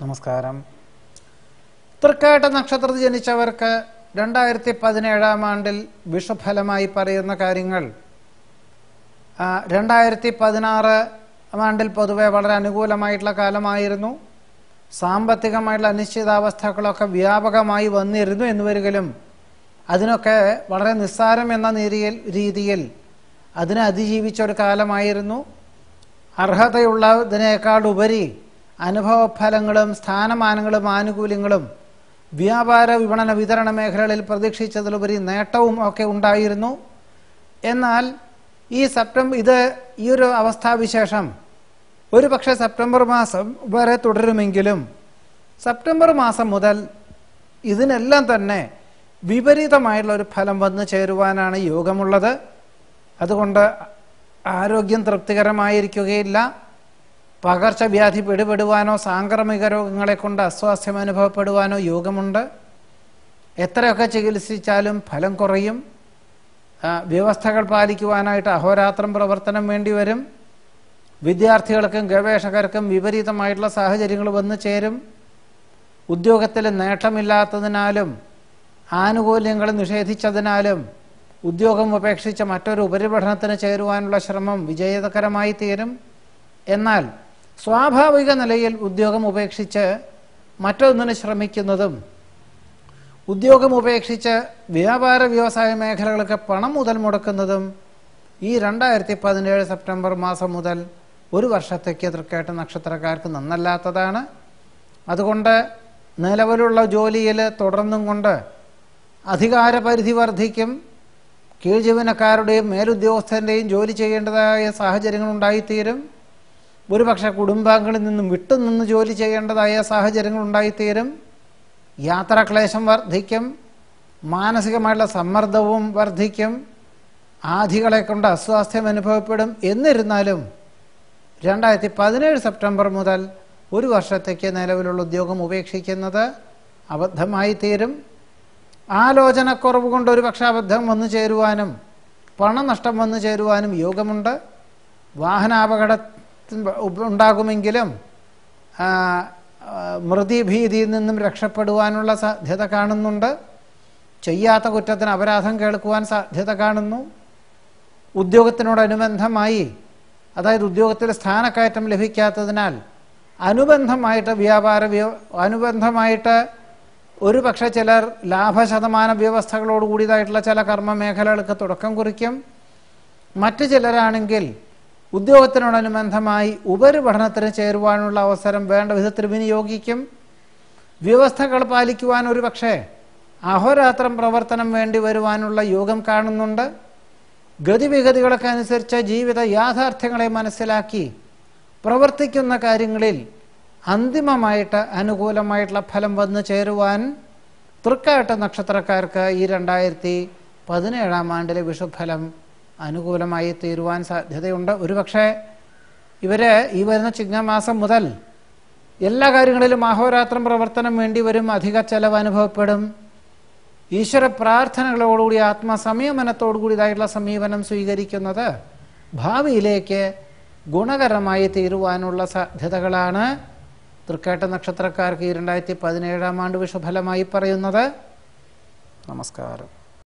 നമസ്കാരം. തൃക്കേട്ട നക്ഷത്രത്തിൽ ജനിച്ചവർക്ക് 2017 ആണ്ടിൽ വിഷുഫലമായി പറയുന്ന കാര്യങ്ങൾ 2016 ആണ്ടിൽ പൊതുവെ വളരെ അനുകൂലമായിട്ടുള്ള കാലമായിരുന്നു. സാമ്പത്തികമായിട്ടുള്ള അനിശ്ചിതാവസ്ഥകളൊക്കെ വ്യാപകമായി വന്നിരുന്നു എന്ന് വരികിലും അതിനൊക്കെ വളരെ നിസ്സാരം എന്ന രീതിയിൽ അതിനെ അതിജീവിച്ചൊരു കാലമായിരുന്നു. അർഹതയുള്ളതിനേക്കാൾ ഉപരി അനുഭവഫലങ്ങളും സ്ഥാനമാനങ്ങളും ആനുകൂല്യങ്ങളും വ്യാപാര വിപണന വിതരണ മേഖലകളിൽ പ്രതീക്ഷിച്ചതിലുപരി നേട്ടവും ഒക്കെ ഉണ്ടായിരുന്നു. എന്നാൽ ഈ ഒരു അവസ്ഥാവിശേഷം ഒരു പക്ഷേ സെപ്റ്റംബർ മാസം വരെ തുടരുമെങ്കിലും സെപ്റ്റംബർ മാസം മുതൽ ഇതിനെല്ലാം തന്നെ വിപരീതമായിട്ടുള്ള ഒരു ഫലം വന്നു ചേരുവാനാണ് യോഗമുള്ളത്. അതുകൊണ്ട് ആരോഗ്യം തൃപ്തികരമായിരിക്കുകയില്ല. പകർച്ചവ്യാധി പിടിപെടുവാനോ സാംക്രമിക രോഗങ്ങളെ കൊണ്ട് അസ്വാസ്ഥ്യം അനുഭവപ്പെടുവാനോ യോഗമുണ്ട്. എത്രയൊക്കെ ചികിത്സിച്ചാലും ഫലം കുറയും. വ്യവസ്ഥകൾ പാലിക്കുവാനായിട്ട് അഹോരാത്രം പ്രവർത്തനം വേണ്ടിവരും. വിദ്യാർത്ഥികൾക്കും ഗവേഷകർക്കും വിപരീതമായിട്ടുള്ള സാഹചര്യങ്ങൾ വന്നു ചേരും. ഉദ്യോഗത്തിൽ നേട്ടമില്ലാത്തതിനാലും ആനുകൂല്യങ്ങൾ നിഷേധിച്ചതിനാലും ഉദ്യോഗം ഉപേക്ഷിച്ച് മറ്റൊരു ഉപരിപഠനത്തിന് ചേരുവാനുള്ള ശ്രമം വിജയകരമായി തീരും. എന്നാൽ സ്വാഭാവിക നിലയിൽ ഉദ്യോഗം ഉപേക്ഷിച്ച് മറ്റൊന്നിന് ശ്രമിക്കുന്നതും ഉദ്യോഗം ഉപേക്ഷിച്ച് വ്യാപാര വ്യവസായ മേഖലകൾക്ക് പണം മുതൽ മുടക്കുന്നതും ഈ 2017 സെപ്റ്റംബർ മാസം മുതൽ ഒരു വർഷത്തേക്ക് തൃക്കേട്ട നക്ഷത്രക്കാർക്ക് നന്നല്ലാത്തതാണ്. അതുകൊണ്ട് നിലവിലുള്ള ജോലിയിൽ തുടർന്നും കൊണ്ട് അധികാരപരിധി വർദ്ധിക്കും. കീഴ് ജീവനക്കാരുടെയും മേലുദ്യോഗസ്ഥൻ്റെയും ജോലി ചെയ്യേണ്ടതായ സാഹചര്യങ്ങൾ ഉണ്ടായിത്തീരും. ഒരുപക്ഷെ കുടുംബാംഗങ്ങളിൽ നിന്നും വിട്ടുനിന്ന് ജോലി ചെയ്യേണ്ടതായ സാഹചര്യങ്ങൾ ഉണ്ടായിത്തീരും. യാത്രാക്ലേശം വർദ്ധിക്കും. മാനസികമായിട്ടുള്ള സമ്മർദ്ദവും വർദ്ധിക്കും. ആധികളെ കൊണ്ട് അസ്വാസ്ഥ്യം അനുഭവപ്പെടും. എന്നിരുന്നാലും 2017 സെപ്റ്റംബർ മുതൽ ഒരു വർഷത്തേക്ക് നിലവിലുള്ള ഉദ്യോഗം ഉപേക്ഷിക്കുന്നത് അബദ്ധമായി തീരും. ആലോചനക്കുറവ് കൊണ്ട് ഒരുപക്ഷെ അബദ്ധം വന്നു ചേരുവാനും പണനഷ്ടം വന്നു ചേരുവാനും യോഗമുണ്ട്. വാഹനാപകട ഉണ്ടാകുമെങ്കിലും മൃതിഭീതിയിൽ നിന്നും രക്ഷപ്പെടുവാനുള്ള സാധ്യത കാണുന്നുണ്ട്. ചെയ്യാത്ത കുറ്റത്തിന് അപരാധം കേൾക്കുവാൻ സാധ്യത കാണുന്നു. ഉദ്യോഗത്തിനോടനുബന്ധമായി, അതായത് ഉദ്യോഗത്തിൽ സ്ഥാനക്കയറ്റം ലഭിക്കാത്തതിനാൽ അനുബന്ധമായിട്ട് ഒരു പക്ഷേ ചിലർ ലാഭശതമാന വ്യവസ്ഥകളോടുകൂടിയതായിട്ടുള്ള ചില കർമ്മ മേഖലകൾക്ക് തുടക്കം കുറിക്കും. മറ്റു ചിലരാണെങ്കിൽ ഉദ്യോഗത്തിനോടനുബന്ധമായി ഉപരിപഠനത്തിന് ചേരുവാനുള്ള അവസരം വേണ്ട വിധത്തിൽ വിനിയോഗിക്കും. വ്യവസ്ഥകൾ പാലിക്കുവാൻ ഒരു പക്ഷേ അഹോരാത്രം പ്രവർത്തനം വേണ്ടി വരുവാനുള്ള യോഗം കാണുന്നുണ്ട്. ഗതിവിഗതികളൊക്കെ അനുസരിച്ച് ജീവിത യാഥാർത്ഥ്യങ്ങളെ മനസ്സിലാക്കി പ്രവർത്തിക്കുന്ന കാര്യങ്ങളിൽ അന്തിമമായിട്ട് അനുകൂലമായിട്ടുള്ള ഫലം വന്നു ചേരുവാൻ തൃക്കേട്ട നക്ഷത്രക്കാർക്ക് ഈ 2017 ആണ്ടിലെ വിഷുഫലം അനുകൂലമായി തീരുവാൻ സാധ്യതയുണ്ട്. ഒരുപക്ഷെ ഇവര് ഈ വരുന്ന ചിങ്ങമാസം മുതൽ എല്ലാ കാര്യങ്ങളിലും അഹോരാത്രം പ്രവർത്തനം വേണ്ടി വരും. അധിക ചെലവ് അനുഭവപ്പെടും. ഈശ്വര പ്രാർത്ഥനകളോടുകൂടി ആത്മസംയമനത്തോടുകൂടിയതായിട്ടുള്ള സമീപനം സ്വീകരിക്കുന്നത് ഭാവിയിലേക്ക് ഗുണകരമായി തീരുവാനുള്ള സാധ്യതകളാണ് തൃക്കേട്ട നക്ഷത്രക്കാർക്ക് ഈ 2017 ആണ്ട് വിഷുഫലമായി പറയുന്നത്. നമസ്കാരം.